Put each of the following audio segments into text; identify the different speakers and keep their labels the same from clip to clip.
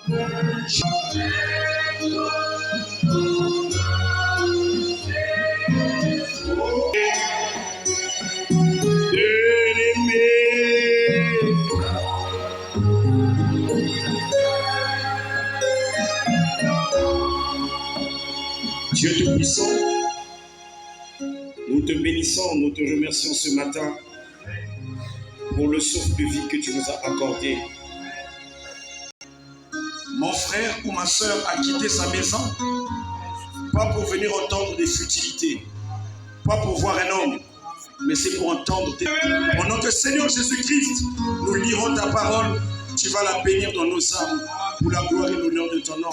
Speaker 1: Dieu Tout-Puissant, nous te bénissons, nous te remercions ce matin pour le souffle de vie que tu nous as accordé. Mon frère ou ma soeur a quitté sa maison, pas pour venir entendre des futilités, pas pour voir un homme, mais c'est pour entendre tes... Au nom de Seigneur Jésus-Christ, nous lirons ta parole, tu vas la bénir dans nos âmes, pour la gloire et l'honneur de ton nom,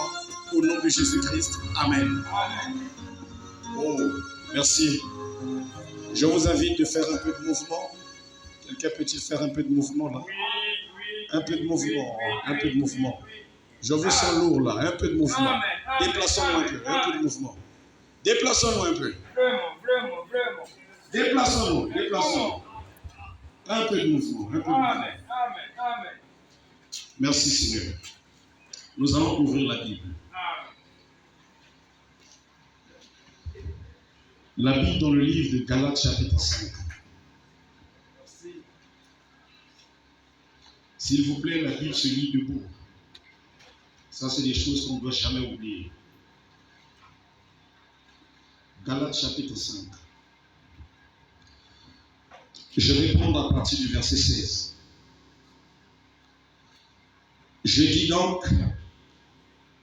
Speaker 1: au nom de Jésus-Christ. Amen. Oh, merci. Je vous invite de faire un peu de mouvement. Quelqu'un peut-il faire un peu de mouvement là? Un peu de mouvement, un peu de mouvement. Je vous sens lourd là, un peu de mouvement. Déplaçons-nous un peu, un peu de mouvement. Déplaçons-nous un peu.
Speaker 2: Vraiment.
Speaker 1: Déplaçons-nous, déplaçons-nous. Un peu de mouvement, un peu de mouvement.
Speaker 2: Amen.
Speaker 1: Merci Seigneur. Nous allons ouvrir la Bible. La Bible dans le livre de Galates chapitre 5. S'il vous plaît, la Bible se lit debout. Ça, c'est des choses qu'on ne doit jamais oublier. Galates chapitre 5. Je vais prendre à partir du verset 16. Je dis donc,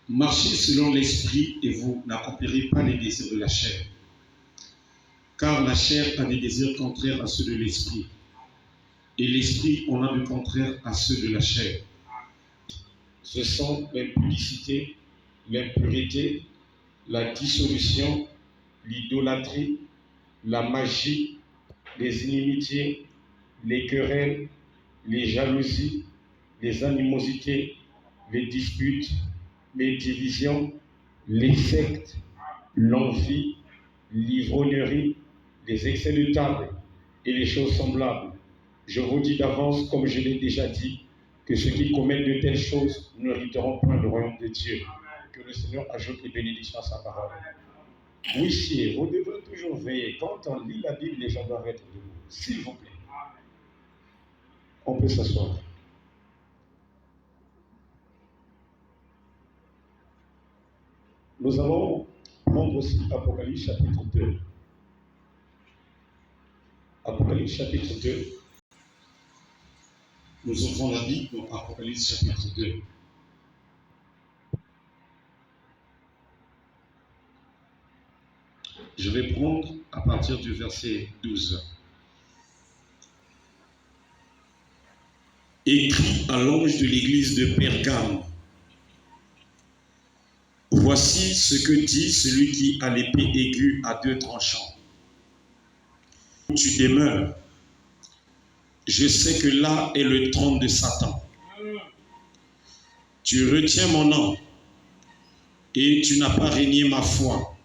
Speaker 1: marchez selon l'esprit et vous n'accomplirez pas les désirs de la chair. Car la chair a des désirs contraires à ceux de l'esprit. Et l'esprit en a de contraires à ceux de la chair. Ce sont l'impudicité, l'impureté, la dissolution, l'idolâtrie, la magie, les inimitiés, les querelles, les jalousies, les animosités, les disputes, les divisions, les sectes, l'envie, l'ivrognerie, les excès de table et les choses semblables. Je vous dis d'avance, comme je l'ai déjà dit, que ceux qui commettent de telles choses n'hériteront point le royaume de Dieu. Que le Seigneur ajoute les bénédictions à sa parole. Oui, vous devez toujours veiller. Quand on lit la Bible, les gens doivent être debout. S'il vous plaît. On peut s'asseoir. Nous allons prendre aussi Apocalypse chapitre 2. Apocalypse chapitre 2. Nous ouvrons la Bible dans Apocalypse chapitre 2. Je vais prendre à partir du verset 12. Écrit à l'ange de l'église de Pergame. Voici ce que dit celui qui a l'épée aiguë à deux tranchants. Où tu demeures, je sais que là est le trône de Satan. Tu retiens mon nom et tu n'as pas régné ma foi,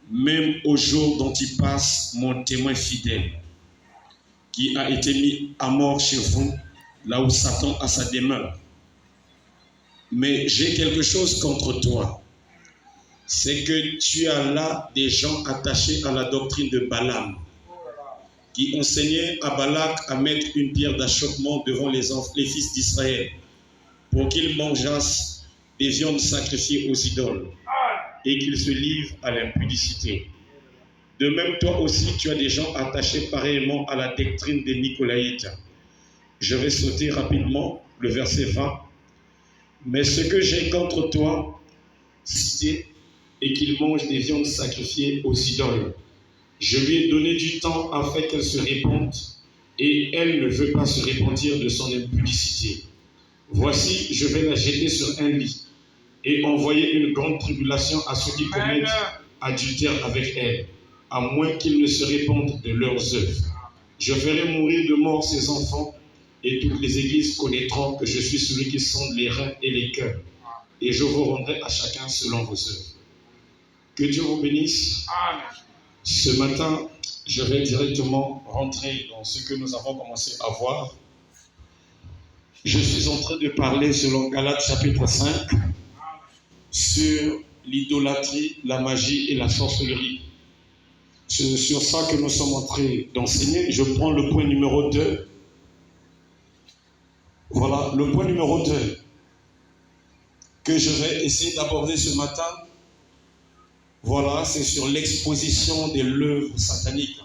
Speaker 1: même au jour dont il passe mon témoin fidèle, qui a été mis à mort chez vous, là où Satan a sa demeure. Mais j'ai quelque chose contre toi, c'est que tu as là des gens attachés à la doctrine de Balaam, qui enseignait à Balak à mettre une pierre d'achoppement devant les fils d'Israël pour qu'ils mangeassent des viandes sacrifiées aux idoles et qu'ils se livrent à l'impudicité. De même, toi aussi, tu as des gens attachés pareillement à la doctrine des Nicolaïtes. Je vais sauter rapidement le verset 20. Mais ce que j'ai contre toi, c'est qu'il mange des viandes sacrifiées aux idoles. Je lui ai donné du temps afin qu'elle se répande, et elle ne veut pas se repentir de son impudicité. Voici, je vais la jeter sur un lit, et envoyer une grande tribulation à ceux qui commettent adultère avec elle, à moins qu'ils ne se répandent de leurs œuvres. Je ferai mourir de mort ses enfants, et toutes les églises connaîtront que je suis celui qui sonde les reins et les cœurs, et je vous rendrai à chacun selon vos œuvres. Que Dieu vous bénisse. Amen. Ce matin, je vais directement rentrer dans ce que nous avons commencé à voir. Je suis en train de parler selon Galates chapitre 5 sur l'idolâtrie, la magie et la sorcellerie. C'est sur ça que nous sommes en train d'enseigner. Je prends le point numéro 2. Voilà, le point numéro 2 que je vais essayer d'aborder ce matin. Voilà, c'est sur l'exposition de l'œuvre satanique.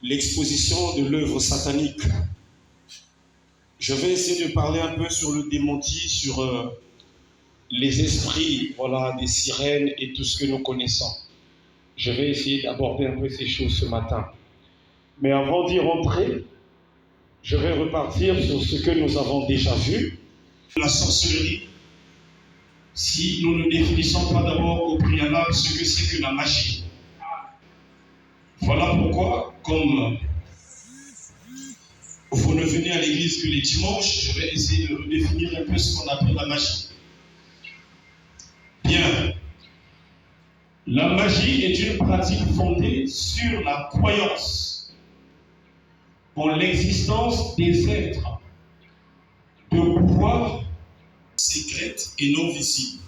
Speaker 1: L'exposition de l'œuvre satanique. Je vais essayer de parler un peu sur le démenti, sur les esprits, voilà, des sirènes et tout ce que nous connaissons. Je vais essayer d'aborder un peu ces choses ce matin. Mais avant d'y rentrer, je vais repartir sur ce que nous avons déjà vu. La sorcellerie, si nous ne définissons pas d'abord au préalable ce que c'est que la magie. Voilà pourquoi, comme vous ne venez à l'église que les dimanches, je vais essayer de définir un peu ce qu'on appelle la magie. Bien. La magie est une pratique fondée sur la croyance en l'existence des êtres de pouvoir secrètes et non visibles.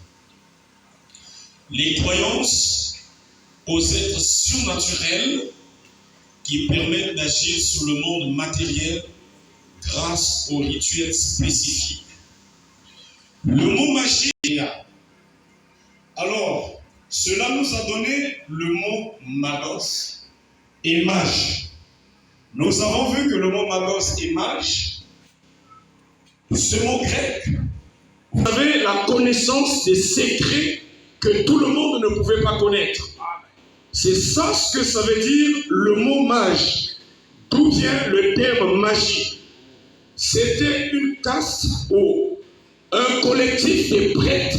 Speaker 1: Les croyances aux êtres surnaturels qui permettent d'agir sur le monde matériel grâce aux rituels spécifiques. Le mot magie est là. Alors, cela nous a donné le mot magos et mage. Nous avons vu que le mot magos et mage, ce mot grec, vous avez la connaissance des secrets que tout le monde ne pouvait pas connaître. C'est ça ce que ça veut dire le mot mage. D'où vient le terme magie? C'était une caste ou un collectif de prêtres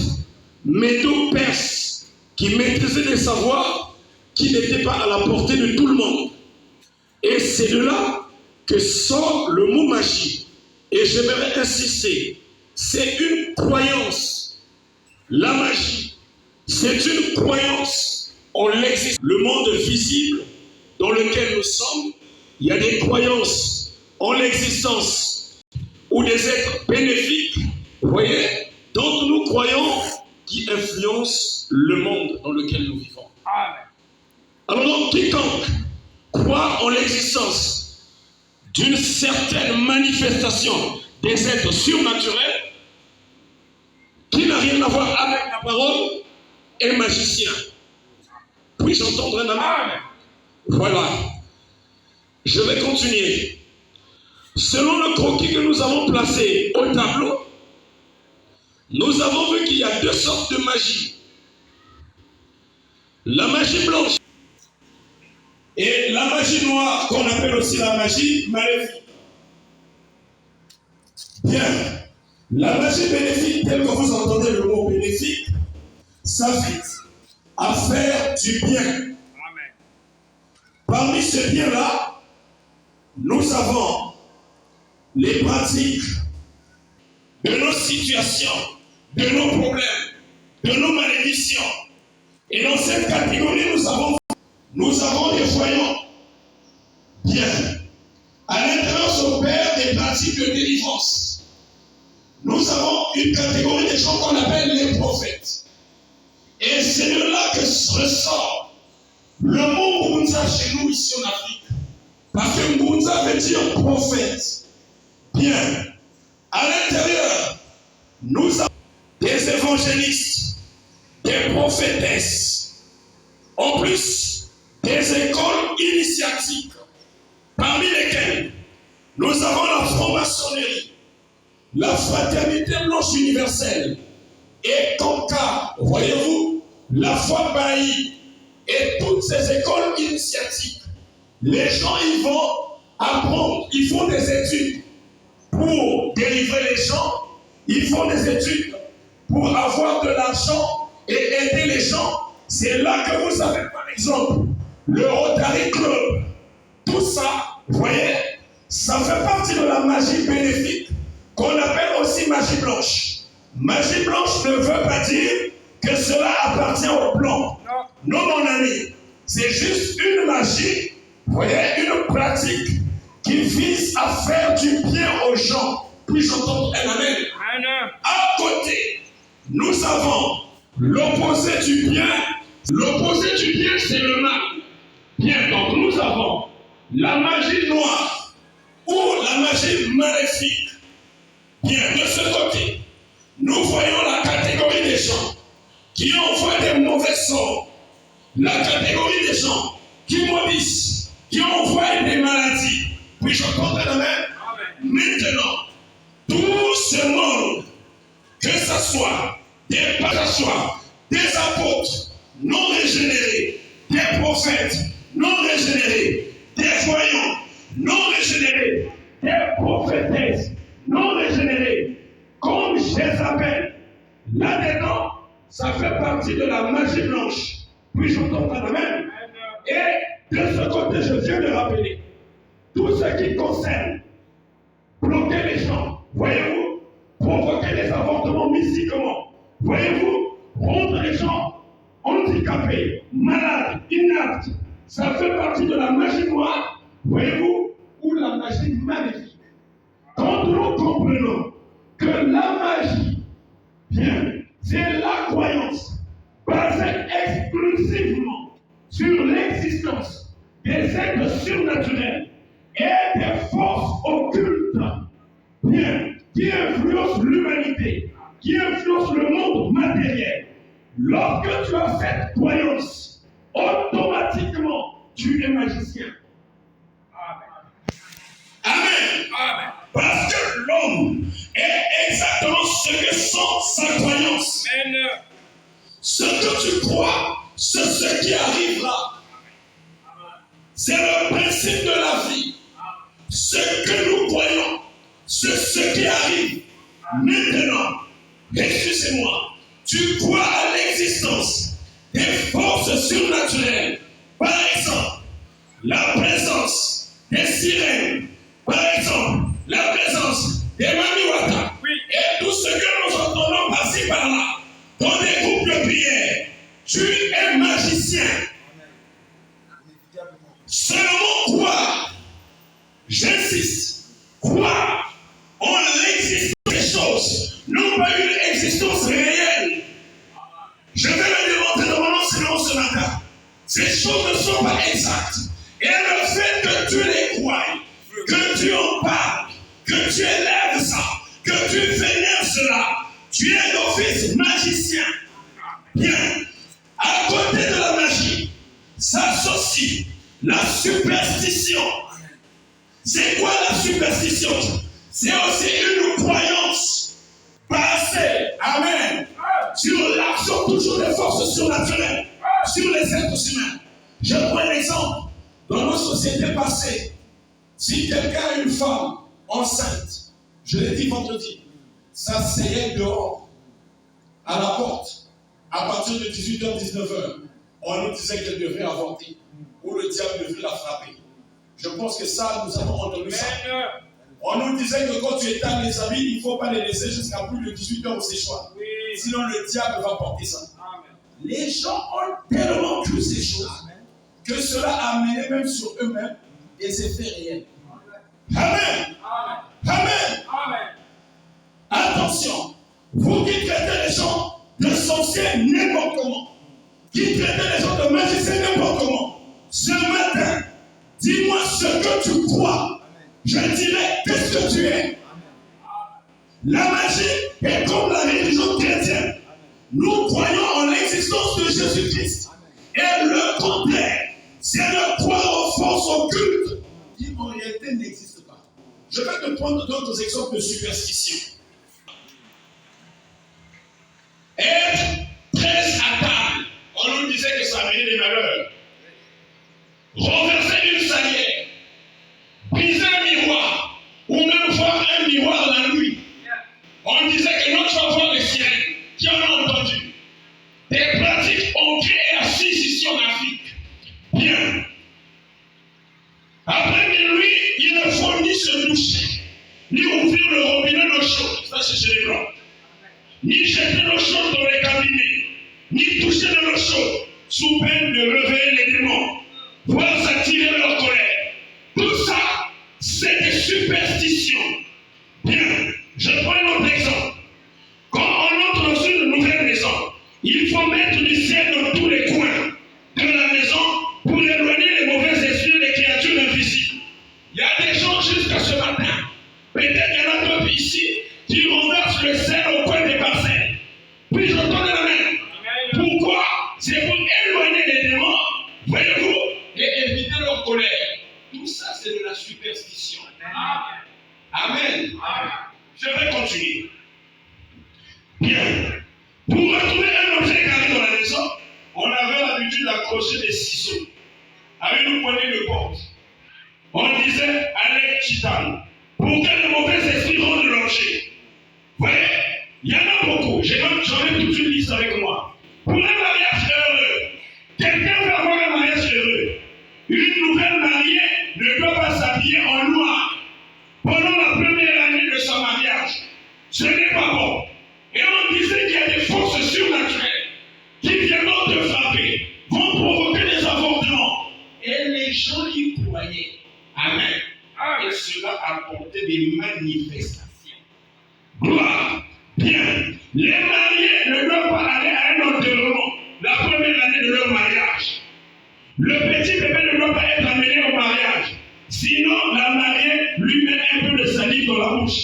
Speaker 1: médo-perses qui maîtrisaient des savoirs qui n'étaient pas à la portée de tout le monde. Et c'est de là que sort le mot magie. Et j'aimerais insister, c'est une croyance. La magie, c'est une croyance en l'existence. Le monde visible dans lequel nous sommes, il y a des croyances en l'existence ou des êtres bénéfiques, vous voyez, dont nous croyons qui influencent le monde dans lequel nous vivons.
Speaker 2: Amen.
Speaker 1: Alors donc, quiconque croit en l'existence d'une certaine manifestation des êtres surnaturels qui n'a rien à voir avec la parole est magicien. Puis-je entendre un amen? Voilà. Je vais continuer. Selon le croquis que nous avons placé au tableau, nous avons vu qu'il y a deux sortes de magie. La magie blanche et la magie noire, qu'on appelle aussi la magie maléfique. Bien. La magie bénéfique, telle que vous entendez le mot bénéfique, s'invite à faire du bien.
Speaker 2: Amen.
Speaker 1: Parmi ce bien-là, nous avons les pratiques de nos situations, de nos problèmes, de nos malédictions. Et dans cette catégorie, nous avons des voyants. Bien. À l'intérieur s'opèrent des pratiques de délivrance. Nous avons une catégorie de gens qu'on appelle les prophètes. Et c'est de là que ressort le mot Ngunza chez nous ici en Afrique. Parce que Ngunza veut dire prophète. Bien. À l'intérieur, nous avons des évangélistes, des prophétesses, en plus des écoles initiatiques, parmi lesquelles nous avons la franc-maçonnerie, la fraternité blanche universelle, et Conca, voyez-vous, la foi Bailly, et toutes ces écoles initiatiques. Les gens y vont apprendre, ils font des études pour délivrer les gens, ils font des études pour avoir de l'argent et aider les gens. C'est là que vous avez par exemple le Rotary Club. Tout ça, vous voyez, ça fait partie de la magie bénéfique qu'on appelle aussi magie blanche. Magie blanche ne veut pas dire que cela appartient au blanc. Non, mon ami, c'est juste une magie, vous voyez, une pratique qui vise à faire du bien aux gens. Puis-je entendre un amen?
Speaker 2: Amen.
Speaker 1: À côté, nous avons l'opposé du bien. L'opposé du bien, c'est le mal. Bien, donc nous avons la magie noire ou la magie maléfique. Bien, de ce côté, nous voyons la catégorie des gens qui envoient des mauvais sorts. La catégorie des gens qui maudissent, qui envoient des maladies. Puis-je entendre la main? Maintenant, tout ce monde, que ce soit des pasteurs, des apôtres non régénérés, des prophètes non régénérés, des voyants non régénérés, des prophétesses non régénérées, comme je les appelle, là-dedans, ça fait partie de la magie blanche. Puis-je entendre la main? Et de ce côté, je viens de rappeler tout ce qui concerne bloquer les gens, voyez-vous, provoquer des avortements mystiquement, voyez-vous, rendre les gens handicapés, malades, inaptes, ça fait partie de la magie noire, voyez-vous, ou la magie maléfique. Quand nous comprenons que la magie, bien, c'est la croyance basée exclusivement sur l'existence des êtres surnaturels et des forces occultes, bien, qui influencent l'humanité, qui influencent le monde matériel. Lorsque tu as cette croyance, automatiquement, tu es magicien. Amen.
Speaker 2: Amen.
Speaker 1: Parce que l'homme est exactement ce que sont sa croyance.
Speaker 2: Amen.
Speaker 1: Ce que tu crois, c'est ce qui arrivera. C'est le principe de la vie. Ce que nous croyons, c'est ce qui arrive. Maintenant, excusez-moi, tu crois à l'existence des forces surnaturelles. Par exemple, la présence des sirènes. Par exemple, la présence des mamiwata.
Speaker 2: Oui.
Speaker 1: Et tout ce que nous entendons par-ci par-là, dans des groupes de prière. Tu es magicien. Seulement croire, j'insiste, croire en l'existence des choses, non pas une existence réelle. Je vais le démontrer dans mon enseignement ce matin. Ces choses ne sont pas exactes. Et le fait que tu les crois, que tu en parles, que tu élèves ça, que tu vénères cela, tu es d'office magicien. Bien, à côté de la magie, s'associe la superstition. C'est quoi la superstition? C'est aussi une croyance basée, amen, sur l'action toujours des forces surnaturelles, sur les êtres humains. Je prends un exemple. Dans nos sociétés passées, si quelqu'un a une femme enceinte, je l'ai dit vendredi, ça s'essayait dehors, à la porte, à partir de 18h, 19h. On nous disait qu'elle devait avorter, ou le diable devait la frapper. Je pense que ça, nous avons entendu ça. On nous disait que quand tu étales les habits, il ne faut pas les laisser jusqu'à plus de 18h au séchoir.
Speaker 2: Oui.
Speaker 1: Sinon, le diable va porter ça.
Speaker 2: Amen.
Speaker 1: Les gens ont tellement cru ces choses que cela a amené même sur eux-mêmes des effets réels. Amen.
Speaker 2: Amen.
Speaker 1: Amen.
Speaker 2: Amen.
Speaker 1: Attention, vous qui traitez les gens de sorciers n'importe comment, qui traitez les gens de magiciens n'importe comment, ce matin, dis-moi ce que tu crois. Je dirai qu'est-ce que tu es. La magie est comme la religion chrétienne. Nous croyons en l'existence de Jésus-Christ. Et le contraire, c'est de croire aux forces occultes qui en réalité n'existent pas. Je vais te prendre d'autres exemples de superstition. Être très à table, on nous disait que ça amenait des malheurs. Renverser une salière, briser un miroir, ou même voir un miroir la nuit. On disait que non, tu vas voir les sirènes. Qui en a entendu? Des pratiques ancrées et assises ici en Afrique. Bien. Après minuit, il ne faut ni se doucher, ni ouvrir le robinet d'eau chaude. Ça, c'est chez les Blancs. Ni jeter l'eau chaude dans les cabinets, ni toucher de l'eau chaude, sous peine de réveiller les démons, voire s'attirer leur colère. Tout ça, c'est des superstitions. Bien. Il faut mettre du sel dans tous les coins de la maison pour éloigner les mauvais esprits des créatures invisibles. Il y a des gens jusqu'à ce matin. Peut-être qu'il y en a d'autres ici qui renversent le sel au coin des parcelles. Puis j'entends la main. Pourquoi? C'est pour éloigner les démons, voyez-vous, et éviter leur colère. Tout ça, c'est de la superstition. Amen. Amen. Je vais continuer. Bien. Pour retrouver un objet carré dans la maison, on avait l'habitude d'accrocher des ciseaux avec une poignée de porte. On disait Alec Chitan, pour que le mauvais esprit rentre de l'objet. Vous voyez, il y en a beaucoup. J'en ai toute une liste avec moi. Pour un mariage heureux, quelqu'un veut avoir un mariage heureux. Une nouvelle mariée ne doit pas s'habiller en noir pendant la première année de son mariage. Ce n'est pas bon. Et on disait qu'il y a des forces surnaturelles qui viendront te frapper, vont provoquer des avortements. Et les gens y croyaient. Amen. Et cela apportait des manifestations. Gloire. Bien. Les mariés ne doivent pas aller à un enterrement la première année de leur mariage. Le petit bébé ne doit pas être amené au mariage. Sinon, la mariée lui met un peu de salive dans la bouche.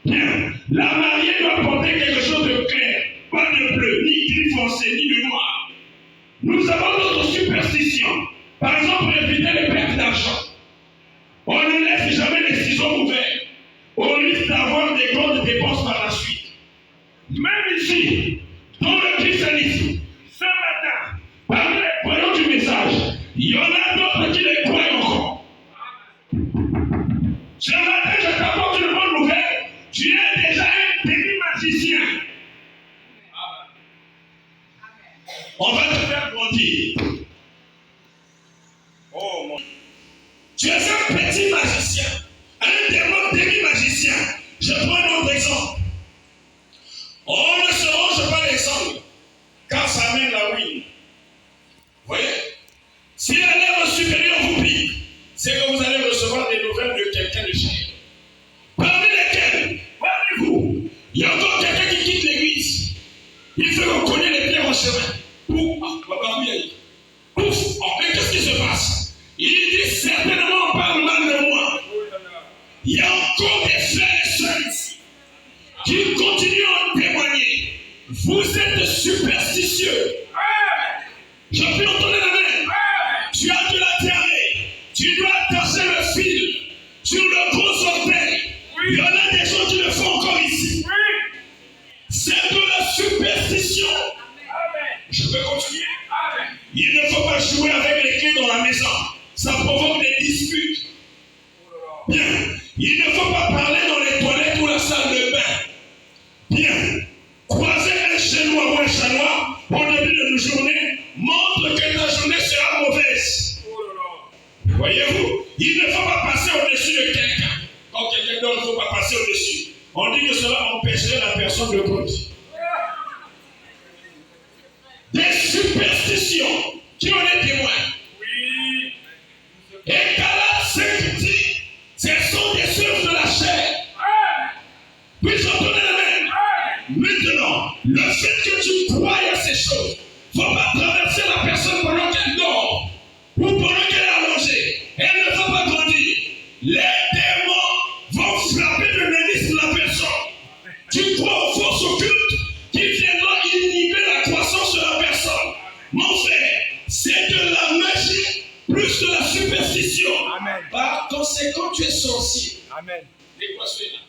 Speaker 1: Bien. La mariée doit porter quelque chose de clair, pas de bleu, ni gris foncé, ni de noir. Nous avons d'autres superstitions. Par exemple, pour éviter les pertes d'argent. On ne laisse jamais les ciseaux ouverts. On risque d'avoir des grandes dépenses par la suite. Même ici, dans le christianisme, ce matin, parmi les croyants du message, il y en a d'autres qui les croient encore. Ce matin, je t'apporte une bonne nouvelle. Tu es déjà un demi-magicien. On va te faire grandir. Oh mon Dieu. Tu es un petit magicien, un démon demi-magicien. Je prends un autre exemple. On ne se range pas les angles, car ça mène la ruine. Vous voyez? Si la lèvre supérieure vous pique, c'est que vous allez recevoir des nouvelles de quelqu'un de cher. Parmi lesquelles, parmi vous, il y a encore quelqu'un qui quitte l'église. Il fait qu'on connaît les pierres en chemin. Ouf, mais qu'est-ce qui se passe? Il dit certainement on parle mal de moi. Il y a encore des frères et sœurs ici qui continuent à en témoigner. Vous êtes superstitieux. Je peux entendre la main. Tu as de la diarrhée. Tu dois attacher le fil sur le gros orteil. Il y en a des gens qui le font encore ici. C'est de la superstition. Je peux continuer. Il ne faut pas jouer avec les clés dans la maison. Ça provoque des disputes. Bien. Il ne faut pas parler dans les toilettes ou la salle de bain. Bien. Croiser un chinois ou un chanois au début de la journée montre que ta journée sera mauvaise. Voyez-vous, il ne faut pas passer au-dessus de quelqu'un. Quand quelqu'un d'autre, il ne faut pas passer au-dessus. On dit que cela empêcherait la personne de grandir. Des superstitions. Qui en est témoin? Oui. Et Galates 5 dit, ce sont des œuvres de la chair. Puis j'entends la main. Maintenant, le fait que tu crois à ces choses, il ne faut pas traverser la personne pendant qu'elle dort ou pendant qu'elle est allongée. Elle ne va pas grandir. Les démons vont frapper le ménisque de la personne. Tu crois aux forces occultes qui viendront inhiber la croissance de la personne. Mon frère, c'est de la magie plus de la superstition. Amen. Par conséquent, tu es sorcier. Amen. Et quoi c'est là?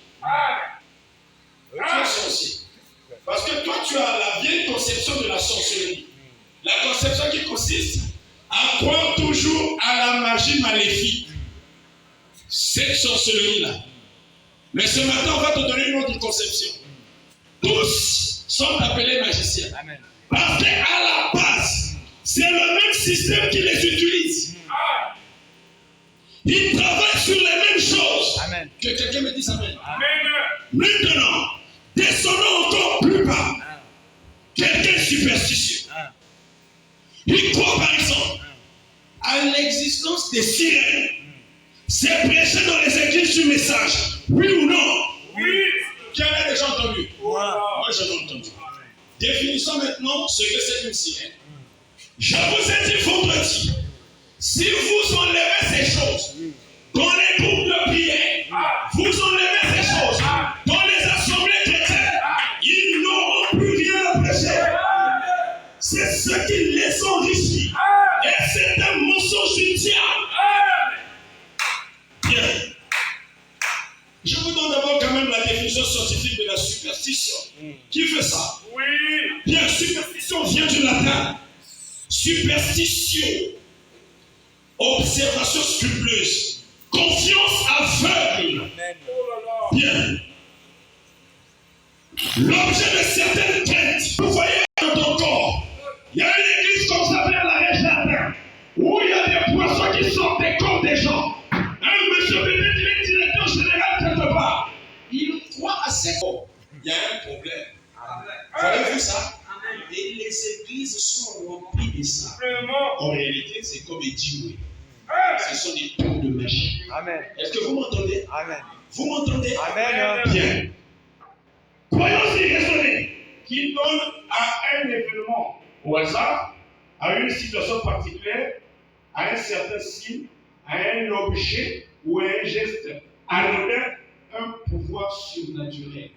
Speaker 1: Tu es sorcier. Parce que toi, tu as la vieille conception de la sorcellerie. La conception qui consiste à croire toujours à la magie maléfique. Cette sorcellerie-là. Mais ce matin, on va te donner une autre conception. Tous sont appelés magiciens. Amen. Parce qu'à la base, c'est le même système qui les utilise. Ils travaillent sur les mêmes choses. Amen. Que quelqu'un me dise Amen. Amen. Maintenant, descendons encore plus bas. Quelqu'un superstitieux. Il croit par exemple à l'existence des sirènes. C'est prêché dans les églises du message. Oui ou non? Oui. Qui en a déjà entendu? Moi, je l'ai entendu. Définissons maintenant ce que c'est une sirène. Je vous ai dit vendredi, si vous enlevez ces choses dans les groupes de prière, vous enlevez ces choses dans les assemblées chrétiennes, ils n'auront plus rien à prêcher. C'est ce qui les enrichit. Et c'est un mensonge du diable. Bien. Je vous donne d'abord quand même la définition scientifique de la superstition. Qui fait ça?
Speaker 2: Oui.
Speaker 1: Bien, superstition vient du latin. Superstition. Observation scrupuleuse. Confiance aveugle. Bien. L'objet de certaines craintes. Vous voyez dans ton corps, il y a une église comme ça vers l'arrêt jardin, où il y a des poissons qui sortent des corps des gens. Un monsieur peut-être il est directeur général quelque part. Il croit à ses corps. Il y a un problème. Voyez-vous ça? Et les églises sont remplies de ça. En réalité, c'est comme des djinns. Ce sont des tours de magie.
Speaker 3: Amen.
Speaker 1: Est-ce que vous m'entendez?
Speaker 3: Amen.
Speaker 1: Vous m'entendez?
Speaker 3: Amen.
Speaker 1: Bien. Croyons y raisonner. Qui donne à un événement au hasard, à une situation particulière, à un certain signe, à un objet ou à un geste anodin, un pouvoir surnaturel.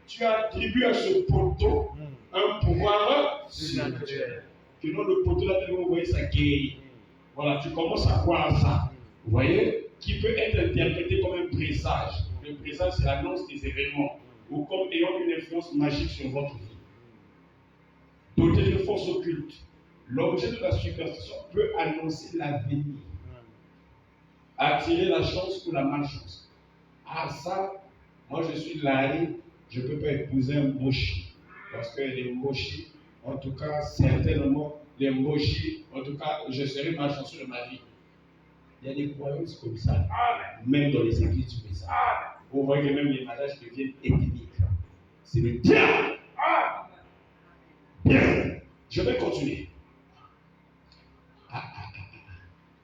Speaker 1: Tu attribues à ce poteau un pouvoir surnaturel. Que non, le poteau là, vous voyez ça guérit. Voilà, tu commences à croire à ça. Vous voyez, qui peut être interprété comme un présage. Le présage, c'est l'annonce des événements ou comme ayant une influence magique sur votre vie. Doté de force occulte, l'objet de la superstition peut annoncer l'avenir, attirer la chance ou la malchance. Ah ça, moi je suis Larry, je ne peux pas épouser un mochi. Parce que les mochis, en tout cas, certainement, les mochis, en tout cas, je serai malchanceux de ma vie. Il y a des croyances comme ça, même dans les églises du message. Vous voyez que même les mariages deviennent ethniques. C'est le diable. Bien, je vais continuer.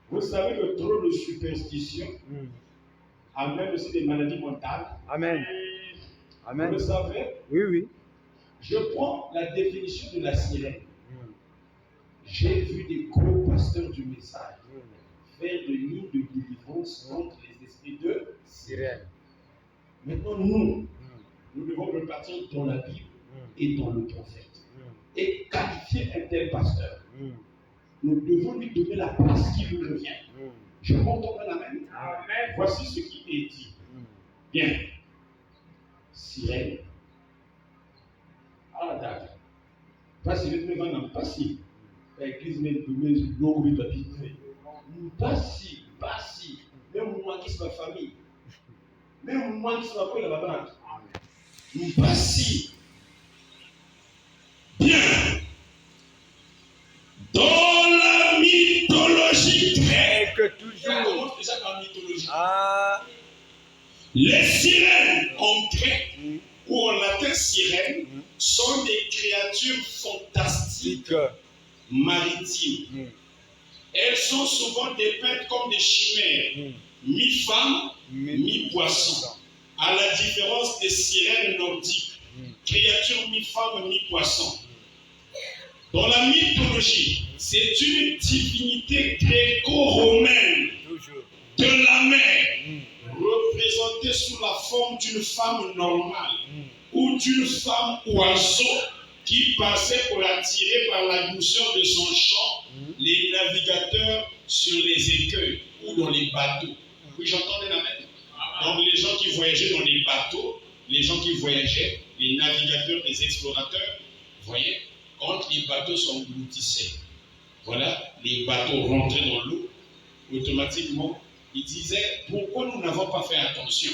Speaker 1: Vous savez que trop de superstition amène aussi des maladies mentales.
Speaker 3: Amen. Amen.
Speaker 1: Vous le savez?
Speaker 3: Oui, oui.
Speaker 1: Je prends la définition de la sirène. J'ai vu des gros pasteurs du message faire de lignes de délivrance contre les esprits de
Speaker 3: Sirène.
Speaker 1: Maintenant, nous devons repartir dans la Bible et dans le prophète. Et qualifier un tel pasteur. Nous devons lui donner la place qui lui revient. Je m'entends la même. Voici ce qui est dit. Bien. Sirène. Ah, d'accord. Pas si le devant n'a pas si. L'église met le logo de la Bible. Pas si. Même moi qui suis ma famille. Même moi qui suis ma famille, la banque. Pas si. Bien. Dans la mythologie grecque,
Speaker 3: toujours.
Speaker 1: Déjà dans la mythologie. Les sirènes en grec ou en latin sirènes sont des créatures fantastiques maritimes. Elles sont souvent dépeintes comme des chimères, mi-femmes, mi-poissons, à la différence des sirènes nordiques, créatures mi-femmes, mi-poissons. Dans la mythologie, c'est une divinité gréco-romaine de la mer, représentée sous la forme d'une femme normale ou d'une femme oiseau qui passait pour attirer par la douceur de son chant les navigateurs sur les écueils ou dans les bateaux. Oui, j'entends la même. Donc les gens qui voyageaient dans les bateaux, les gens qui voyageaient, les navigateurs, les explorateurs, vous voyez, quand les bateaux s'engloutissaient, voilà, les bateaux rentraient dans l'eau, automatiquement, ils disaient, pourquoi nous n'avons pas fait attention?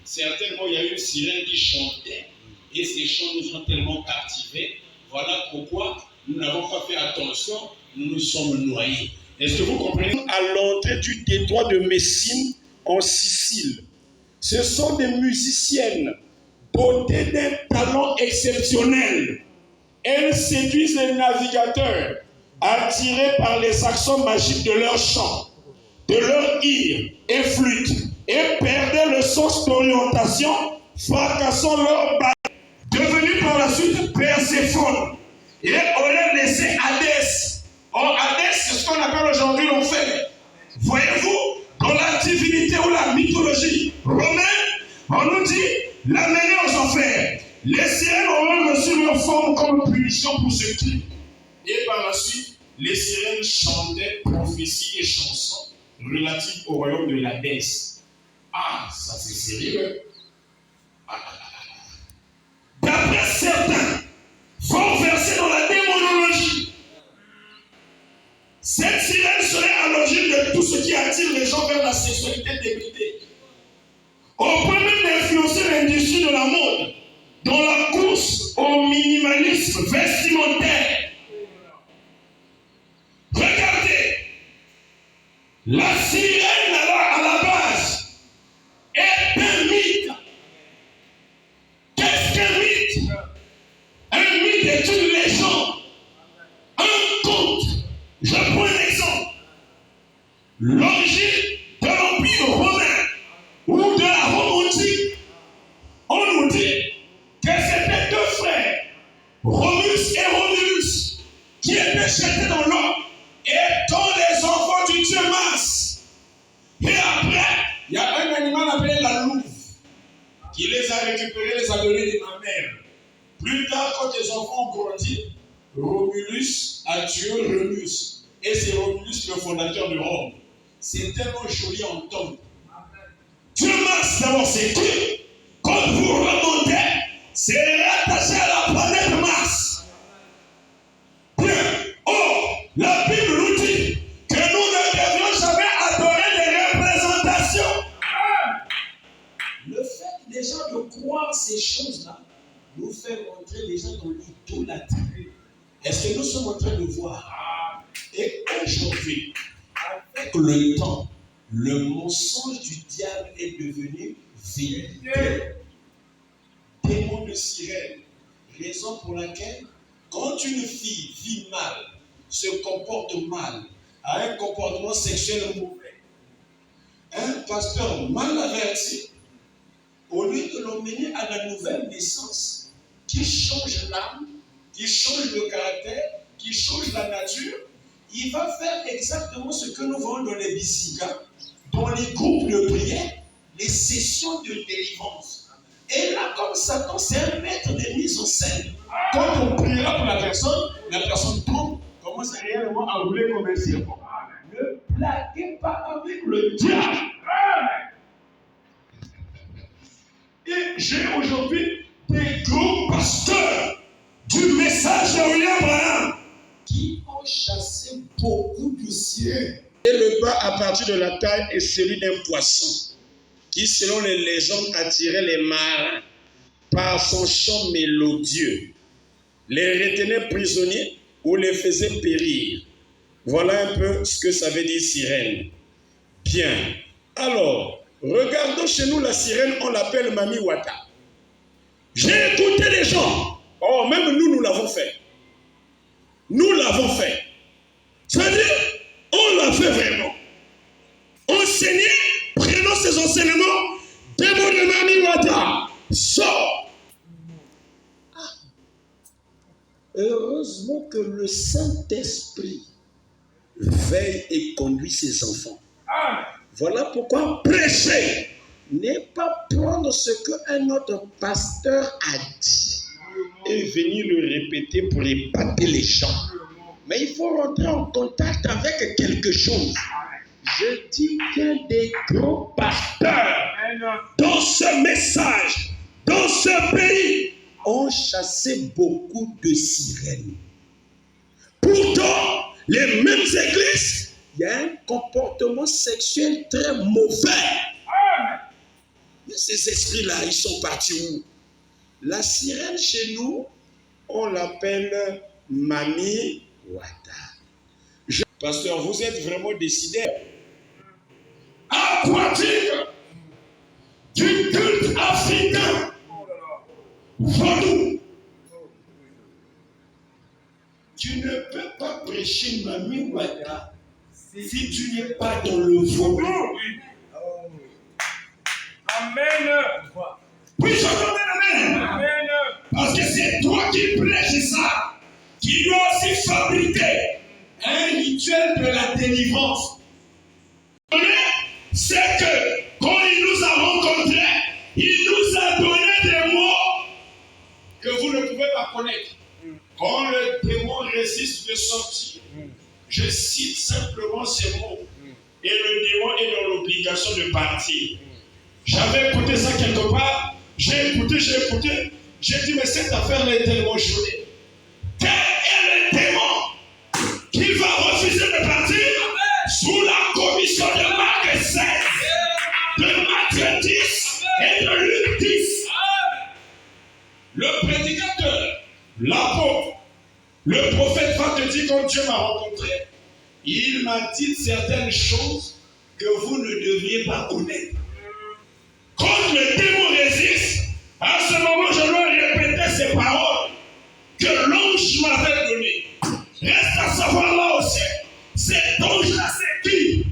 Speaker 1: Certainement, il y a une sirène qui chantait, et ces chants nous ont tellement captivés, voilà pourquoi nous n'avons pas fait attention, nous nous sommes noyés. Est-ce que vous comprenez? À l'entrée du détroit de Messine, en Sicile, ce sont des musiciennes dotées d'un talent exceptionnel. Elles séduisent les navigateurs, attirés par les accents magiques de leur chant, de leur lyre et flûte, et perdaient le sens d'orientation, fracassant leur balle. Devenue par la suite Perséphone, et aurait laissé Hadès. Or, Hadès, c'est ce qu'on appelle aujourd'hui l'enfer. Voyez-vous, dans la divinité ou la mythologie romaine, on nous dit l'amener aux enfers. Les sirènes auront reçu leur forme comme punition pour ce crime. Et par la suite, les sirènes chantaient prophéties et chansons relatives au royaume de l'Hadès. Ah, ça c'est sérieux. D'après certains, fort versés dans la démonologie, cette sirène serait à l'origine de tout ce qui attire les gens vers la sexualité débridée, au point même d'influencer l'industrie de la mode dans la course au minimalisme vestimentaire. Regardez, la sirène alors à la base est un mythe. Qu'est-ce qu'un mythe? Un mythe est une légende, un conte. Je prends un exemple. L'origine de l'Empire romain ou de la Rome antique, on nous dit que c'était deux frères, Romulus et Romulus, qui étaient jetés dans l'eau étant des enfants du dieu Mars. Et après, il y a un animal appelé la louve qui les a récupérés, les a donnés des mamelles. Plus tard, quand les enfants ont grandi, Romulus a tué Remus. Et c'est Romulus le fondateur de Rome. C'est tellement joli à entendre. Dieu Mars, d'abord, c'est qui? Quand vous remontez, c'est rattaché à la planète Mars. Bien. Or, la Bible nous dit que nous ne devions jamais adorer des représentations. Le fait déjà de croire ces choses-là nous fait rentrer les gens dans l'idolâtrie. Est-ce que nous sommes en train de voir? Et aujourd'hui, avec le temps, le mensonge du diable est devenu vérité. Démon de sirène. Raison pour laquelle, quand une fille vit mal, se comporte mal, a un comportement sexuel mauvais, un pasteur mal averti, au lieu de l'emmener à la nouvelle naissance, qui change l'âme, qui change le caractère, qui change la nature, il va faire exactement ce que nous voyons dans les bissigas, dans les groupes de prière, les sessions de délivrance. Et là, comme Satan, c'est un maître de mise en scène. Quand on priera pour la personne tombe, commence réellement à rouler comme un serpent. Ne plaquez pas avec le diable. Et j'ai aujourd'hui des gros pasteurs du message de William Branham qui ont chassé beaucoup de sirènes. Et le pas à partir de la taille est celui d'un poisson qui, selon les légendes, attirait les marins par son chant mélodieux, les retenait prisonniers ou les faisait périr. Voilà un peu ce que ça veut dire sirène. Bien. Alors, regardons chez nous la sirène, on l'appelle Mami Wata. J'ai écouté les gens. Oh, même nous l'avons fait. Nous l'avons fait. C'est-à-dire, on l'a fait vraiment. Enseigner, prenons ces enseignements, démon de Mami Wata, sort. Ah. Heureusement que le Saint-Esprit veille et conduit ses enfants. Voilà pourquoi prêcher n'est pas prendre ce qu'un autre pasteur a dit et venir le répéter pour épater les gens. Mais il faut rentrer en contact avec quelque chose. Je dis que des gros pasteurs dans ce message, dans ce pays, ont chassé beaucoup de sirènes. Pourtant, les mêmes églises, il y a un comportement sexuel très mauvais. Mais ces esprits-là, ils sont partis où? La sirène chez nous, on l'appelle Mami Wata. Pasteur, vous êtes vraiment décideur. Aquatique du culte africain. Vaudou. Tu ne peux pas prêcher Mami Wata si tu n'es pas dans le vaudou.
Speaker 2: Amen.
Speaker 1: Oui, je comprends, amen.
Speaker 2: Amen.
Speaker 1: Parce que c'est toi qui prêches ça. qui doit aussi fabriquer un rituel de la délivrance. C'est que quand il nous a rencontrés, il nous a donné des mots que vous ne pouvez pas connaître. Quand le démon résiste de sortir, je cite simplement ces mots. Et le démon est dans l'obligation de partir. J'avais écouté ça quelque part. J'ai écouté. J'ai dit, mais cette affaire est tellement jolie. Quel est le démon qui va refuser de partir sous la commission de Marc 16, de Matthieu 10 et de Luc 10? Le prédicateur, l'apôtre, le prophète va te dire, quand Dieu m'a rencontré, il m'a dit certaines choses que vous ne devriez pas connaître. Quand le démon résiste, à ce moment, je dois répéter ces paroles que l'ange m'avait données. Reste à savoir là aussi, cet ange-là, c'est qui?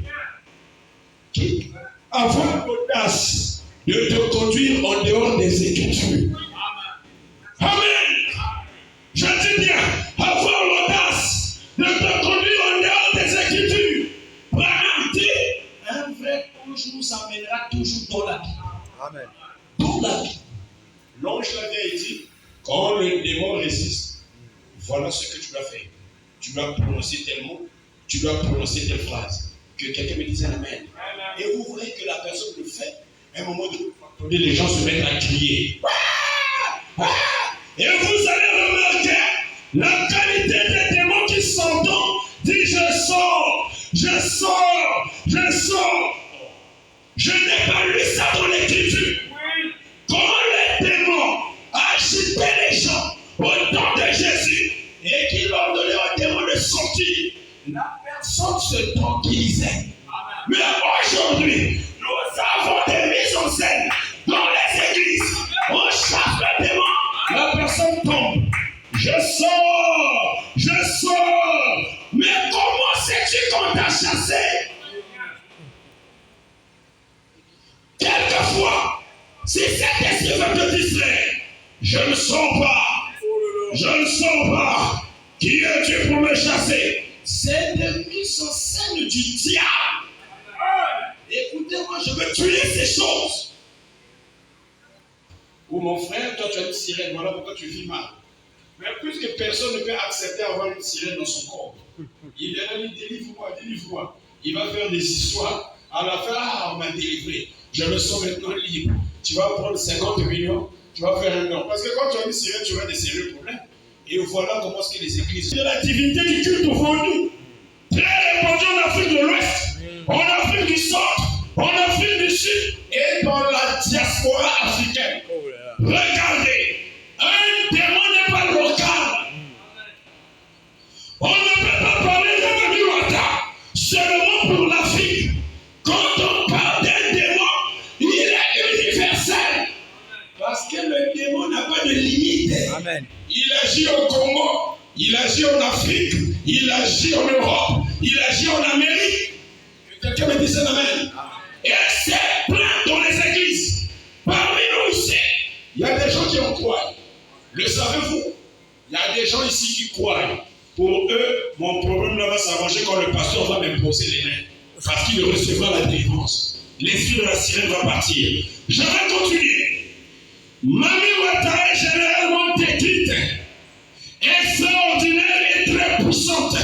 Speaker 1: Qui a l'audace de te conduire en dehors des Écritures. Amen. Je dis bien, avoir l'audace de te conduire en dehors des Écritures. Branham dit, un vrai ange nous amènera toujours dans la vie.
Speaker 3: Amen.
Speaker 1: Dans la vie. L'ange l'avait dit, quand le démon résiste, voilà ce que tu dois faire. Tu dois prononcer tel mot, tu dois prononcer telle phrase. Que quelqu'un me dise Amen. Et vous voyez que la personne le fait. À un moment donné, les gens se mettent à crier. Et vous allez remarquer la qualité des démons qui s'entendent. Dit je sors. Je n'ai pas lu ça dans l'Écriture. Quand les démons agitaient les gens au temps de Jésus et qu'il leur donnait au démon de sortir, la personne se tranquillisait. Mais aujourd'hui, nous avons des mises en scène dans les églises. On chasse le démon, la personne tombe. Je sors. Mais comment sais-tu qu'on t'a chassé? Quelquefois, si cet esprit veut te distraire, je ne sors pas. Qui es-tu pour me chasser? C'est des mises en scène du diable. Écoutez-moi, je veux tuer ces choses. Ou mon frère, toi tu as une sirène, voilà pourquoi tu vis mal. Mais puisque personne ne peut accepter avoir une sirène dans son corps, il est là, il dit délivre-moi. Il va faire des histoires. À la fin, on m'a délivré. Je me sens maintenant libre. Tu vas prendre 50 millions, tu vas faire un don. Parce que quand tu as une sirène, tu auras des sérieux problèmes. Et voilà comment est-ce que les églises. C'est la divinité du culte aujourd'hui. Très répandue en Afrique de l'Ouest, en Afrique du Centre, en Afrique du Sud et dans la diaspora africaine. Regardez, un démon n'est pas local. On ne peut pas parler d'un Amiwata seulement pour l'Afrique. Quand on parle d'un démon, il est universel. Parce que le démon n'a pas de limite.
Speaker 3: Amen. Il
Speaker 1: agit au Congo, il agit en Afrique, il agit en Europe, il agit en Amérique. Quelqu'un me dit Amen. Et c'est plein dans les églises. Parmi nous ici, il y a des gens qui en croient. Le savez-vous? Il y a des gens ici qui croient. Pour eux, mon problème là va s'arranger quand le pasteur va m'imposer les mains. Parce qu'il recevra la délivrance. L'esprit de la sirène va partir. Je vais continuer. Mami Wata est généralement décrite. Extraordinaire et très puissante.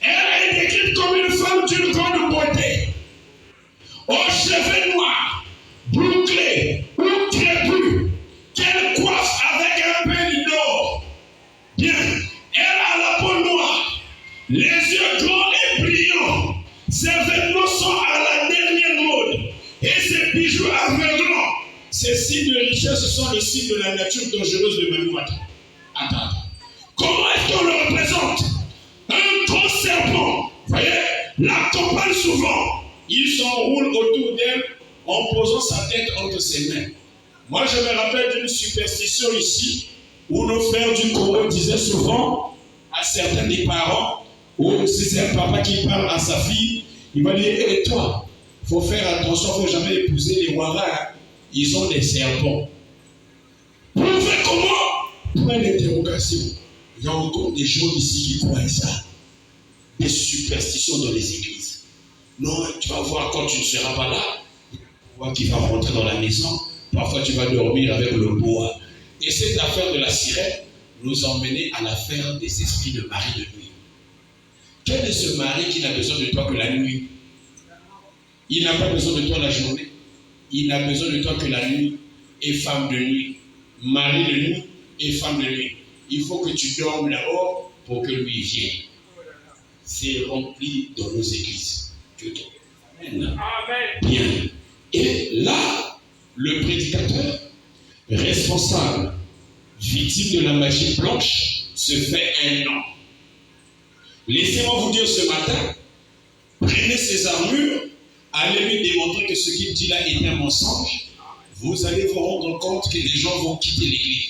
Speaker 1: Elle est décrite comme une femme d'une grande beauté. Aux cheveux noirs, bouclés ou crépus, qu'elle coiffe avec un peigne d'or. Bien, elle a la peau noire, les yeux grands et brillants. Ses vêtements sont à la dernière mode et ses bijoux aveuglants. Ces signes de richesse sont le signe de la nature dangereuse de Mami Wata. Attends. Comment est-ce qu'on le représente? Un gros serpent, voyez, l'accompagne souvent. Il s'enroule autour d'elle en posant sa tête entre ses mains. Moi, je me rappelle d'une superstition ici où nos frères du Congo disaient souvent à certains des parents, ou si c'est un papa qui parle à sa fille, il va dire, et toi, il faut faire attention, il ne faut jamais épouser les Ouaras, hein. Ils ont des serpents. Prouvez comment? Point d'interrogation. Il y a encore des gens ici qui croient ça. Des superstitions dans les églises. Non, tu vas voir quand tu ne seras pas là, toi qui vas rentrer dans la maison, parfois tu vas dormir avec le bois. Et cette affaire de la sirène nous a emmenés à l'affaire des esprits de mari de nuit. Quel est ce mari qui n'a besoin de toi que la nuit? Il n'a pas besoin de toi la journée. Il n'a besoin de toi que la nuit. Et femme de nuit, mari de nuit et femme de nuit. Il faut que tu dormes là-haut pour que lui vienne. C'est rempli dans nos églises. Amen. Bien. Et là, le prédicateur, responsable, victime de la magie blanche, se fait un nom. Laissez-moi vous dire ce matin, prenez ces armures, allez lui démontrer que ce qu'il dit là est un mensonge. Vous allez vous rendre compte que les gens vont quitter l'église.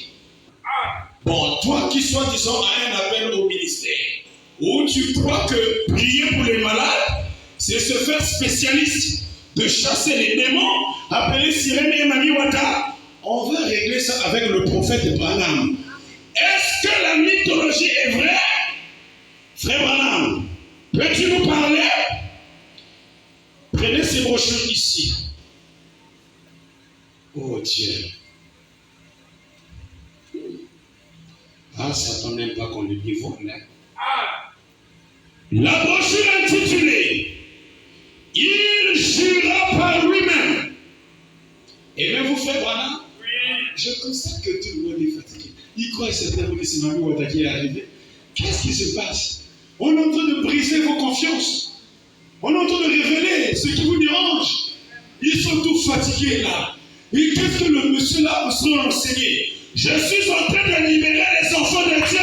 Speaker 1: Bon, toi qui soi-disant as un appel au ministère, où tu crois que prier pour les malades, c'est se faire spécialiste de chasser les démons, appeler Sirène et Mami Wata, on va régler ça avec le prophète Branham. Est-ce que la mythologie est vraie? Frère Branham, peux-tu nous parler? Prenez ces brochures ici. Oh Dieu. Ah, Satan n'aime pas qu'on le dévoile. La brochure intitulée « Il jura par lui-même ». Et même vous, frère Branham, je constate que tout le monde est fatigué. Il croit certainement que c'est Mami Wata qui est arrivé. Qu'est-ce qui se passe? On est en train de briser vos confiances. On est en train de révéler ce qui vous dérange. Ils sont tous fatigués là. Et qu'est-ce que le monsieur là vous sera enseigné? Je suis en train de libérer les enfants de Dieu.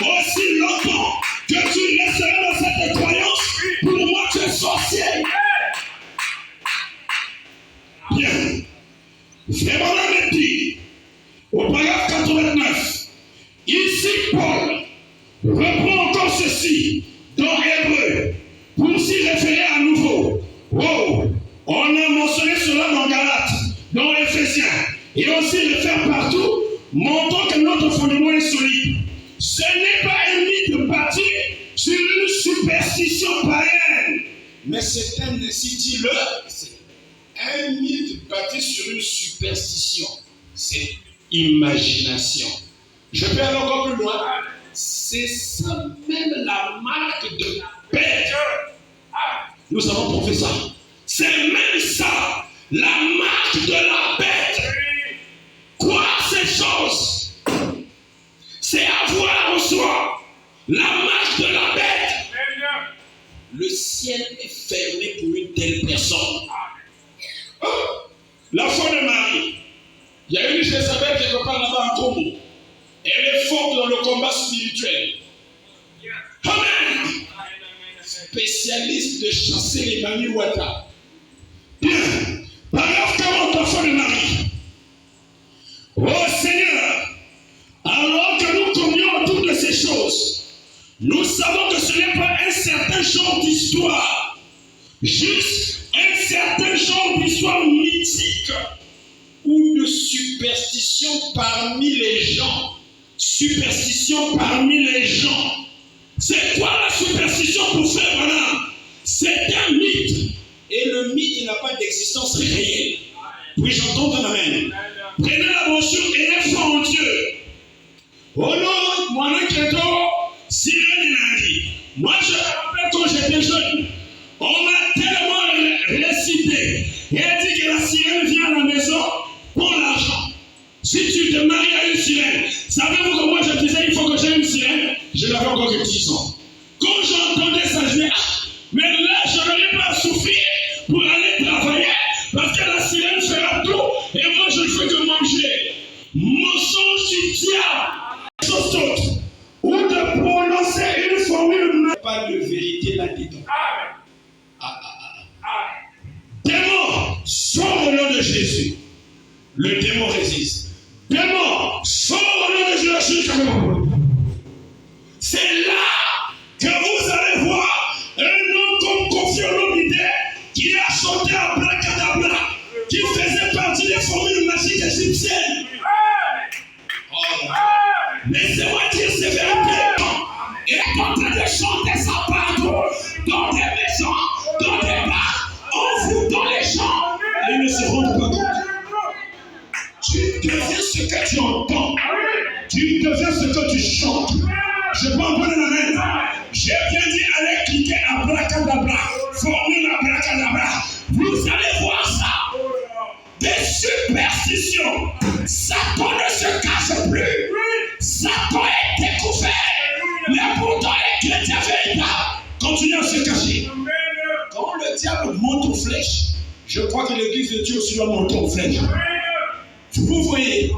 Speaker 1: Aussi longtemps que tu resteras dans cette croyance, pour moi tu es sorcier. Bien. Vraiment on dit, au paragraphe 89, ici Paul reprend encore ceci dans Hébreu pour s'y référer à nouveau. Oh, on a mentionné cela dans Galates, dans Éphésiens, et on s'y réfère partout, montrant que notre fondement est solide. Ce n'est pas un mythe bâti sur une superstition païenne, mais c'est un, si dis-le, c'est un mythe bâti sur une superstition. C'est imagination. Je peux aller encore plus loin. C'est ça même la marque de la bête. Nous avons prouvé ça. C'est même ça, la marque de la bête. Quoi ces choses? C'est avoir en soi la marque de la bête. Le ciel est fermé pour une telle personne. Oh, la foi de Marie. Il y a une Jézabel quelque part là-bas en Congo. Elle est forte dans le combat spirituel. Amen. Spécialiste de chasser les Mami Wata. Bien. Paragraphe 40, la foi de Marie. Oh Seigneur, alors que nous communions autour de ces choses, nous savons que ce n'est pas un certain genre d'histoire, juste un certain genre d'histoire mythique ou de superstition parmi les gens. Superstition parmi les gens. C'est quoi la superstition pour faire voilà? C'est un mythe. Et le mythe n'a pas d'existence réelle. Puis-je entendre un amen? Prenez la brochure et ayez foi en Dieu. Oh non, moi, le credo, Sirène et Nandi. Moi, je me rappelle quand j'étais jeune, on m'a tellement récité et dit que la sirène vient à la maison pour l'argent. Si tu te maries à une sirène, savez-vous que moi je disais il faut que j'aie une sirène? Je n'avais encore que 10 ans. Quand j'entendais ça, je disais, mais là, je n'aurais pas à souffrir pour aller travailler parce que la sirène fera tout et moi je ne fais que manger. Mensonge du diable, chose d'autre, ou de prononcer une formule, pas de vérité là-dedans. Démon, sors au nom de Jésus. Le démon résiste. Démon, sors au nom de Jésus. C'est là que vous allez voir un homme comme Kofi Olomide qui a chanté à Abracadabra, qui faisait partie des formules magiques égyptiennes. Oh. Laissez-moi dire chrétien véritable continue à se cacher. Quand le diable monte aux flèches, je crois que l'église de Dieu aussi doit monter aux flèches. Vous voyez,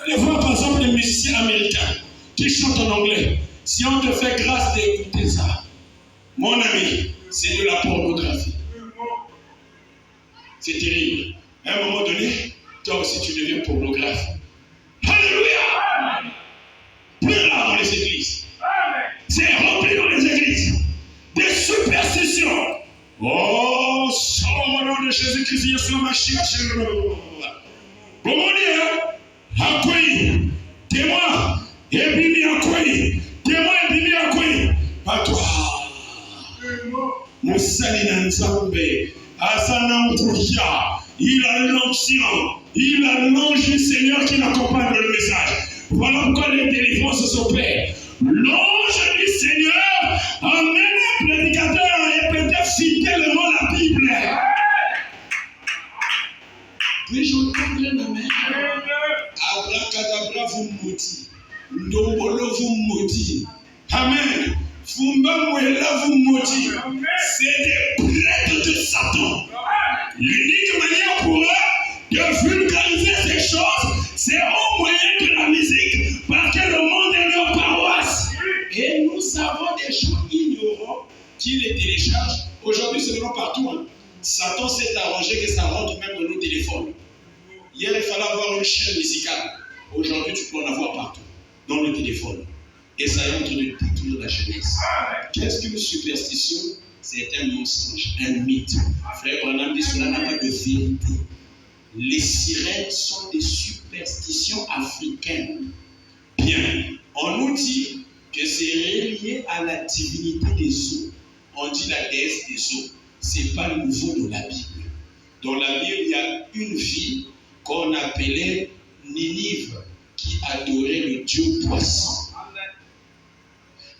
Speaker 1: allez voir par exemple les musiciens américains qui chantent en anglais. Si on te fait grâce d'écouter ça, mon ami, c'est de la pornographie. C'est terrible. À un moment donné, toi aussi tu deviens pornographe. Alléluia! Plus là dans les églises. C'est rempli dans les églises. Des superstitions. Oh, sans le nom de Jésus-Christ, Yeshua Mashiach. Comment dire? Akoui, témoin, ébimi akoui, témoin, ébimi akoui. Pas toi. Moussali Nanzambe, Asanam Kouya, il a l'onction, il a l'ange du Seigneur qui l'accompagne dans le message. Voilà pourquoi les délivrances s'opèrent. L'ange du Seigneur amène un prédicateur à répéter fidèlement la Bible. Puis-je entendre un amen? Abracadabra vous maudit. Ndombolo vous maudit. Amen. Fumba Mouela vous maudit. C'est des prêtres de Satan. L'unique manière pour eux de vulgariser ces choses, c'est au moyen de la musique, parce que le monde est leur paroisse. Et nous avons des gens ignorants qui les téléchargent. Aujourd'hui, c'est vraiment partout. Hein. Satan s'est arrangé que ça rentre même dans nos téléphones. Hier, il fallait avoir une chaîne musicale. Aujourd'hui, tu peux en avoir partout, dans le téléphone. Et ça est en train de détruire la jeunesse. Qu'est-ce qu'une superstition? C'est un mensonge, un mythe. Frère Branham dit cela n'a pas de vérité. Les sirènes sont des superstitions africaines. Bien, on nous dit que c'est relié à la divinité des eaux. On dit la déesse des eaux. Ce n'est pas nouveau dans la Bible. Dans la Bible, il y a une ville qu'on appelait Ninive, qui adorait le dieu poisson.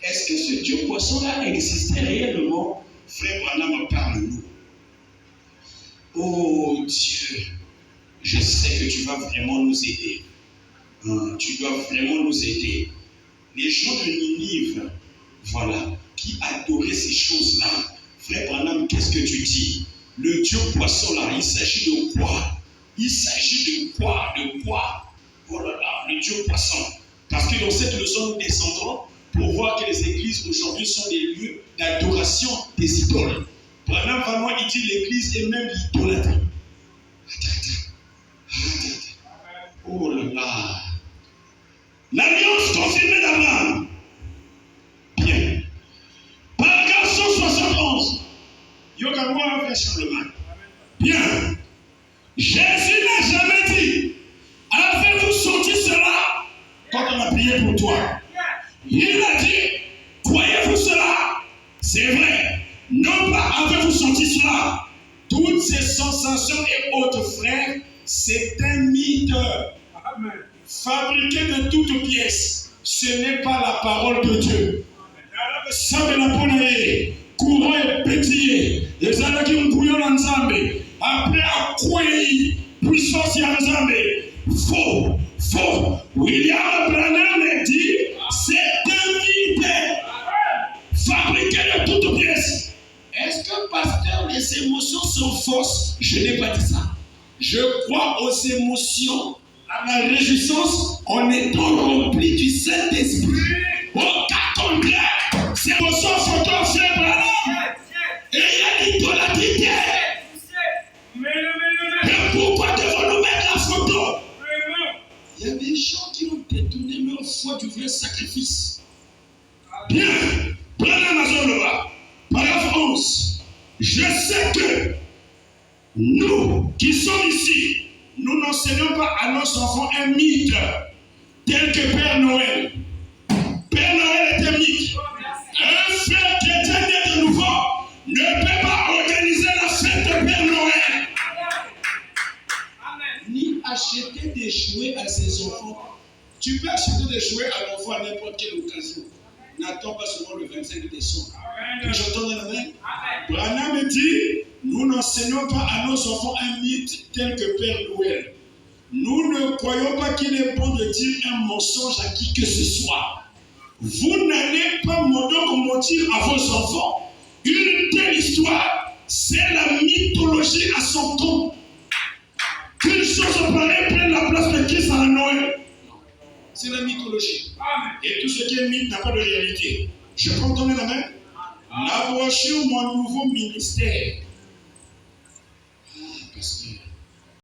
Speaker 1: Est-ce que ce dieu poisson-là existait réellement? Frère Branham, parle-nous. Oh Dieu, je sais que tu vas vraiment nous aider. Tu dois vraiment nous aider. Les gens de Ninive, voilà, qui adoraient ces choses-là. Frère Branham, qu'est-ce que tu dis? Le dieu poisson-là, il s'agit de quoi? Il s'agit de quoi? De quoi? Oh là là, le dieu poisson. Parce que dans cette leçon, nous descendons pour voir que les églises aujourd'hui sont des lieux d'adoration des idoles. Branham vraiment, il dit l'église est même l'idolâtrie. Oh là là. L'alliance confirmée d'Abraham. Bien. Paragraphe 171. Yogawa fait Charlemagne. Bien. Jésus n'a jamais dit, avez-vous senti cela quand on a prié pour toi? Il a dit, croyez-vous cela? C'est vrai. Non pas avez-vous senti cela? Toutes ces sensations et autres, frères, c'est un mythe. Amen. Fabriqué de toutes pièces. Ce n'est pas la parole de Dieu. Ça de la poney, courant et pétillé. Les gens qui ont bouillé en Zambé, après à quoi puissance en Zambé. Faux, faux. William Branham dit, c'est un mythe. Fabriqué de toutes pièces. Est-ce que, pasteur, les émotions sont fausses? Je n'ai pas dit ça. Je crois aux émotions, à la réjouissance en étant rempli du Saint-Esprit. Au cas contraire, ces émotions sont aussi Branham. Et il y a l'idolâtrie. Et pourquoi devons-nous mettre la photo? Il y a des gens qui ont détourné leur foi du vrai sacrifice. Bien, Branham Azolova, paragraphe 11. Je sais que nous qui sommes ici, nous n'enseignons pas à nos enfants un mythe tel que Père Noël. Père Noël est un mythe. Un frère chrétien né de nouveau ne peut pas organiser la fête de Père Noël. Ni acheter des jouets à ses enfants. Tu peux acheter des jouets à l'enfant à n'importe quelle occasion. N'attends pas seulement le 25 décembre. J'entends la main. Branham dit, nous n'enseignons pas à nos enfants un mythe tel que Père Noël. Nous ne croyons pas qu'il est bon de dire un mensonge à qui que ce soit. Vous n'allez pas mentir à vos enfants. Une telle histoire, c'est la mythologie à son tour. Qu'une chose pareille prenne la place de Christ à la Noël. C'est la mythologie. Et tout ce qui est mythe n'a pas de réalité. Je peux me donner la main? La brochure, mon nouveau ministère. Parce que